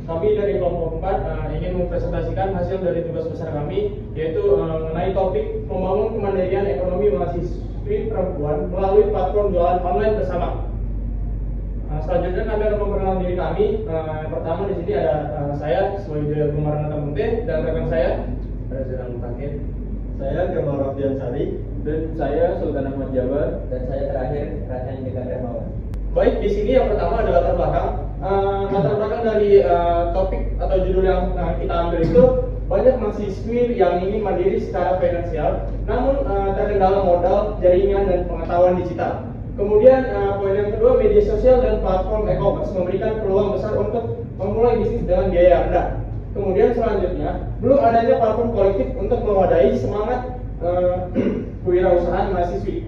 kami dari kelompok 4 ingin mempresentasikan hasil dari tugas besar kami, yaitu mengenai topik membangun kemandirian ekonomi mahasiswi perempuan melalui platform jualan online bersama. Selanjutnya kami akan memperkenalkan diri kami. Yang pertama di sini ada saya sebagai Gumarna Tamunte dan rekan saya Sedang Mutakin. Saya Kemal Rafdian Sari. Dan saya Sultan Ahmad Jabar. Dan saya terakhir Raden Dekan Dermawan. Baik, di sini yang pertama adalah latar belakang. Latar belakang dari topik atau judul yang kita ambil itu banyak mahasiswi yang ingin mandiri secara finansial, namun terkendala modal, jaringan, dan pengetahuan digital. Kemudian poin yang kedua, media sosial dan platform e-commerce memberikan peluang besar untuk memulai bisnis dengan biaya rendah. Kemudian selanjutnya, belum adanya platform kolektif untuk mewadahi semangat kewirausahaan mahasiswi.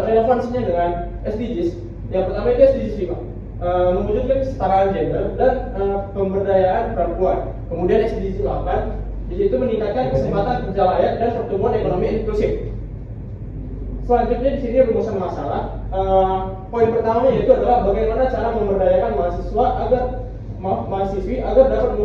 Relevansinya dengan SDGs. Yang pertama itu SDGs 5, mewujudkan kesetaraan gender dan pemberdayaan perempuan. Kemudian SDGs 8, di situ meningkatkan kesempatan kerja layak dan pertumbuhan ekonomi inklusif. Selanjutnya di sini rumusan masalah. Poin pertama yaitu adalah bagaimana cara memberdayakan mahasiswi agar dapat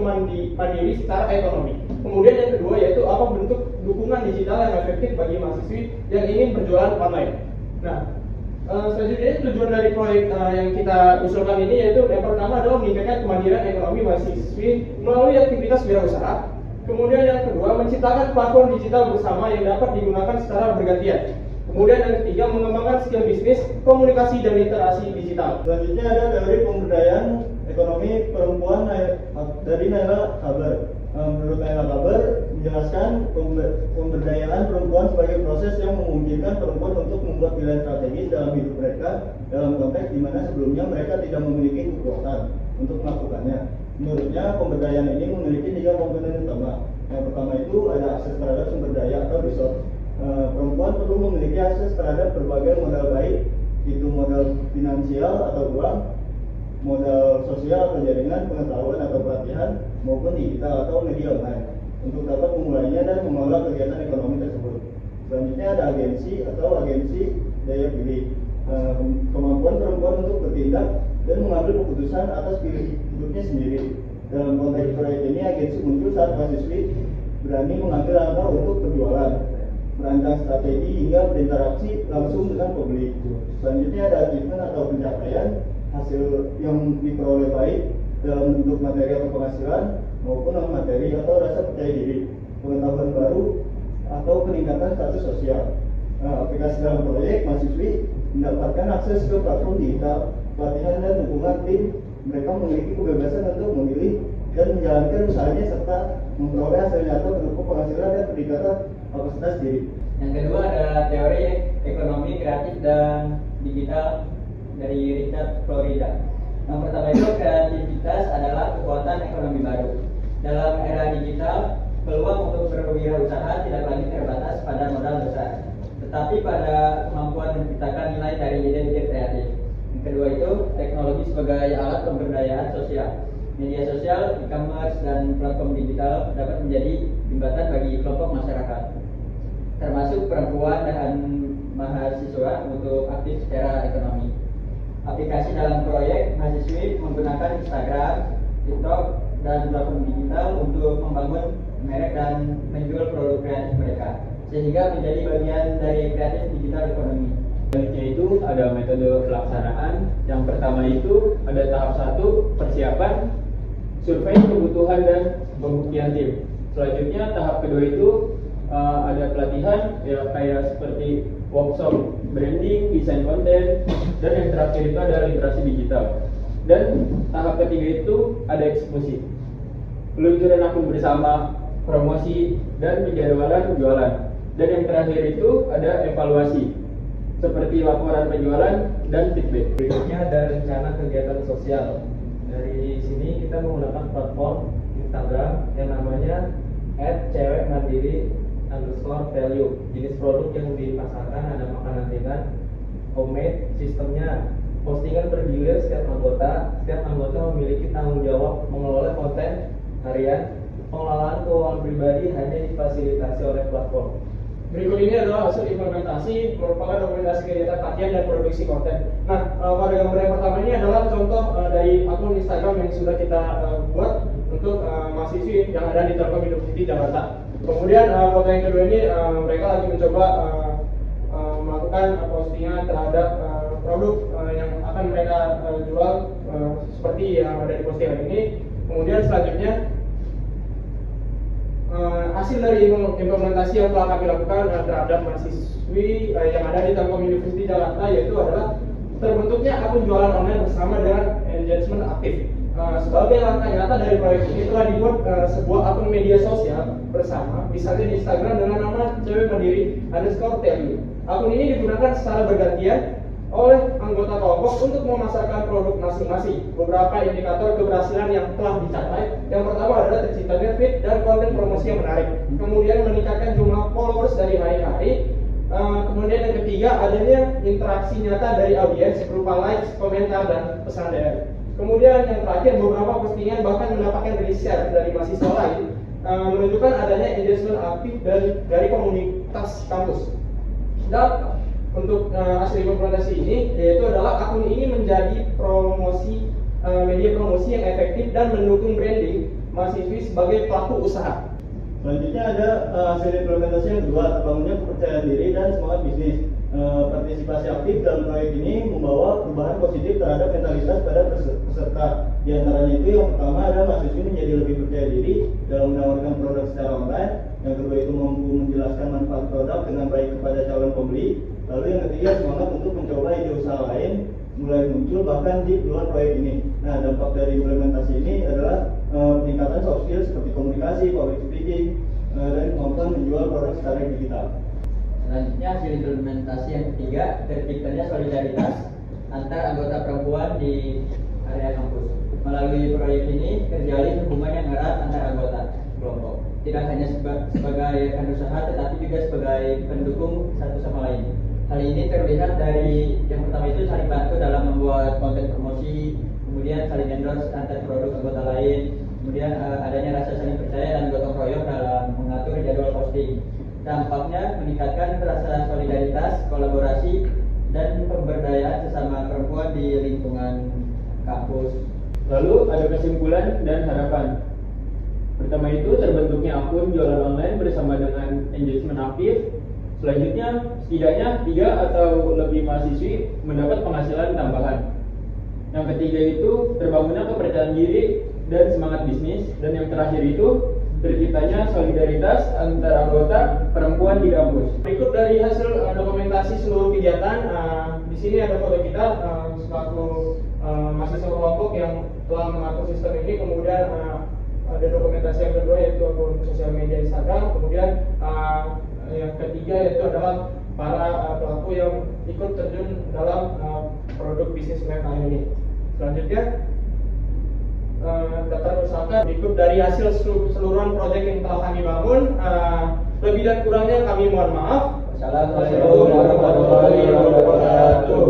mandiri secara ekonomi. Kemudian yang kedua yaitu apa bentuk dukungan digital yang efektif bagi mahasiswi yang ingin berjualan online. Nah, selanjutnya tujuan dari proyek yang kita usulkan ini yaitu yang pertama adalah meningkatkan kemandirian ekonomi mahasiswi melalui aktivitas wirausaha. Kemudian yang kedua, menciptakan platform digital bersama yang dapat digunakan secara bergantian. Kemudian yang ketiga, mengembangkan skill bisnis, komunikasi, dan literasi digital. Selanjutnya ada teori pemberdayaan ekonomi perempuan dari Naila Kabar. Menurut Naila Kabar menjelaskan pemberdayaan perempuan sebagai proses yang memungkinkan perempuan untuk membuat pilihan strategis dalam hidup mereka dalam konteks di mana sebelumnya mereka tidak memiliki kekuatan untuk melakukannya. Menurutnya pemberdayaan ini memiliki 3 komponen utama. Yang pertama itu ada akses terhadap sumber daya atau resource. Perempuan perlu memiliki akses terhadap berbagai modal baik, itu modal finansial atau uang, modal sosial atau jaringan, pengetahuan atau pelatihan, maupun digital atau media online untuk dapat memulainya dan mengelola kegiatan ekonomi tersebut. Selanjutnya ada agensi daya pilih. Kemampuan perempuan untuk bertindak dan mengambil keputusan atas pilih hidupnya sendiri. Dalam konteks proyek ini, agensi muncul saat mahasiswi berani mengambil langkah untuk berjualan, merancang strategi hingga berinteraksi langsung dengan publik. Selanjutnya ada achievement atau pencapaian hasil yang diperoleh baik dalam bentuk materi atau penghasilan maupun non materi atau rasa percaya diri, pengetahuan baru atau peningkatan status sosial. Aplikasi dalam proyek, mahasiswi mendapatkan akses ke platform digital, pelatihan dan dukungan tim. Mereka memiliki kebebasan untuk memilih dan menjalankan usahanya serta memperoleh hasil nyata berupa penghasilan dan peningkatan kapasitas diri. Yang kedua adalah teori ekonomi kreatif dan digital dari Richard Florida. Yang pertama itu, kreativitas adalah kekuatan ekonomi baru. Dalam era digital, peluang untuk berwirausaha tidak lagi terbatas pada modal besar, tetapi pada kemampuan menciptakan nilai dari ide-ide kreatif. Yang kedua itu, teknologi sebagai alat pemberdayaan sosial. Media sosial, e-commerce, dan platform digital dapat menjadi jembatan bagi kelompok masyarakat, termasuk perempuan dan mahasiswa untuk aktif secara ekonomi. Aplikasi dalam proyek, mahasiswi menggunakan Instagram, TikTok, dan platform digital untuk membangun merek dan menjual produk kreatif mereka, sehingga menjadi bagian dari kreatif digital ekonomi. Selanjutnya itu ada metode pelaksanaan. Yang pertama itu ada tahap 1, persiapan, survei kebutuhan dan pembuktian tim. Selanjutnya tahap kedua itu ada pelatihan ya kayak seperti workshop branding, desain konten, dan yang terakhir itu ada literasi digital. Dan tahap ketiga itu ada eksekusi, peluncuran akun bersama, promosi, dan penjadwalan jualan. Dan yang terakhir itu ada evaluasi seperti laporan penjualan dan feedback. Berikutnya ada rencana kegiatan sosial. Dari sini kita menggunakan platform Instagram yang namanya @cewekmandiri_value. Jenis produk yang dipasarkan ada makanan ringan, homemade, sistemnya postingan bergilir setiap anggota. Setiap anggota memiliki tanggung jawab mengelola konten harian. Pengelolaan keuangan pribadi hanya difasilitasi oleh platform. Berikut ini adalah hasil implementasi merupakan dokumentasi kegiatan pelatihan dan produksi konten. Nah, pada gambar yang pertama ini adalah contoh dari akun Instagram yang sudah kita buat untuk mahasiswi yang ada di Telkom University Jakarta. Kemudian foto yang kedua ini mereka lagi mencoba melakukan postingan terhadap produk yang akan mereka jual seperti yang ada di postingan ini. Kemudian selanjutnya hasil dari implementasi yang telah kami lakukan terhadap mahasiswi yang ada di Telkom University Jakarta yaitu adalah terbentuknya akun jualan online bersama dengan engagement aktif. Sebagai langkah nyata dari proyek ini telah dibuat sebuah akun media sosial bersama, misalnya di Instagram dengan nama Cewek Mandiri _TLU. Akun ini digunakan secara bergantian oleh anggota kelompok untuk memasarkan produk masing-masing. Beberapa indikator keberhasilan yang telah dicapai, yang pertama adalah terciptanya feed dan konten promosi yang menarik, kemudian meningkatkan jumlah followers dari hari-hari. Kemudian yang ketiga, adanya interaksi nyata dari audiens berupa likes, komentar, dan pesan DM. Kemudian yang terakhir, beberapa postingan bahkan mendapatkan share dari mahasiswa lain, menunjukkan adanya engagement aktif dari komunitas kampus. Dan untuk hasil implementasi ini, yaitu adalah akun ini menjadi media promosi yang efektif dan mendukung branding mahasiswi sebagai pelaku usaha. Selanjutnya ada hasil implementasi yang kedua, terbangunnya kepercayaan diri dan semangat bisnis. Partisipasi aktif dalam proyek ini membawa perubahan positif terhadap mentalitas pada peserta. Di antaranya itu yang pertama adalah mahasiswi menjadi lebih percaya diri dalam menawarkan produk secara online. Yang kedua itu mampu menjelaskan manfaat produk dengan baik kepada calon pembeli. Lalu yang ketiga, semangat untuk mencoba ide usaha lain mulai muncul bahkan di luar proyek ini. Nah, dampak dari implementasi ini adalah peningkatan soft skill seperti komunikasi, public speaking, dan kemampuan menjual produk secara digital. Selanjutnya hasil implementasi yang ketiga, terciptanya solidaritas antar anggota perempuan di area kampus. Melalui proyek ini terjalin hubungan yang erat antar anggota kelompok, tidak hanya sebagai rekan usaha tetapi juga sebagai pendukung satu sama lain. Hal ini terlihat dari yang pertama itu saling bantu dalam membuat konten promosi, kemudian saling endorse antar produk anggota lain, kemudian adanya rasa saling percaya dan gotong royong dalam mengatur jadwal posting. Dampaknya meningkatkan rasa solidaritas, kolaborasi, dan pemberdayaan sesama perempuan di lingkungan kampus. Lalu ada kesimpulan dan harapan. Pertama itu terbentuknya akun jualan online bersama dengan engagement aktif. Selanjutnya setidaknya 3 atau lebih mahasiswi mendapat penghasilan tambahan. Yang ketiga itu terbangunnya kepercayaan diri dan semangat bisnis. Dan yang terakhir itu terciptanya solidaritas antar anggota perempuan di kampus. Berikut dari hasil dokumentasi seluruh kegiatan, di sini ada foto kita selaku mahasiswa kelompok yang telah mengatur sistem ini. Kemudian ada dokumentasi yang kedua yaitu akun sosial media Instagram. Kemudian yang ketiga yaitu adalah para pelaku yang ikut terjun dalam produk bisnis UMKM ini. Selanjutnya daftar usaha berikut dari hasil seluruhan proyek yang telah kami bangun. Lebih dan kurangnya kami mohon maaf. Wassalamualaikum warahmatullahi wabarakatuh.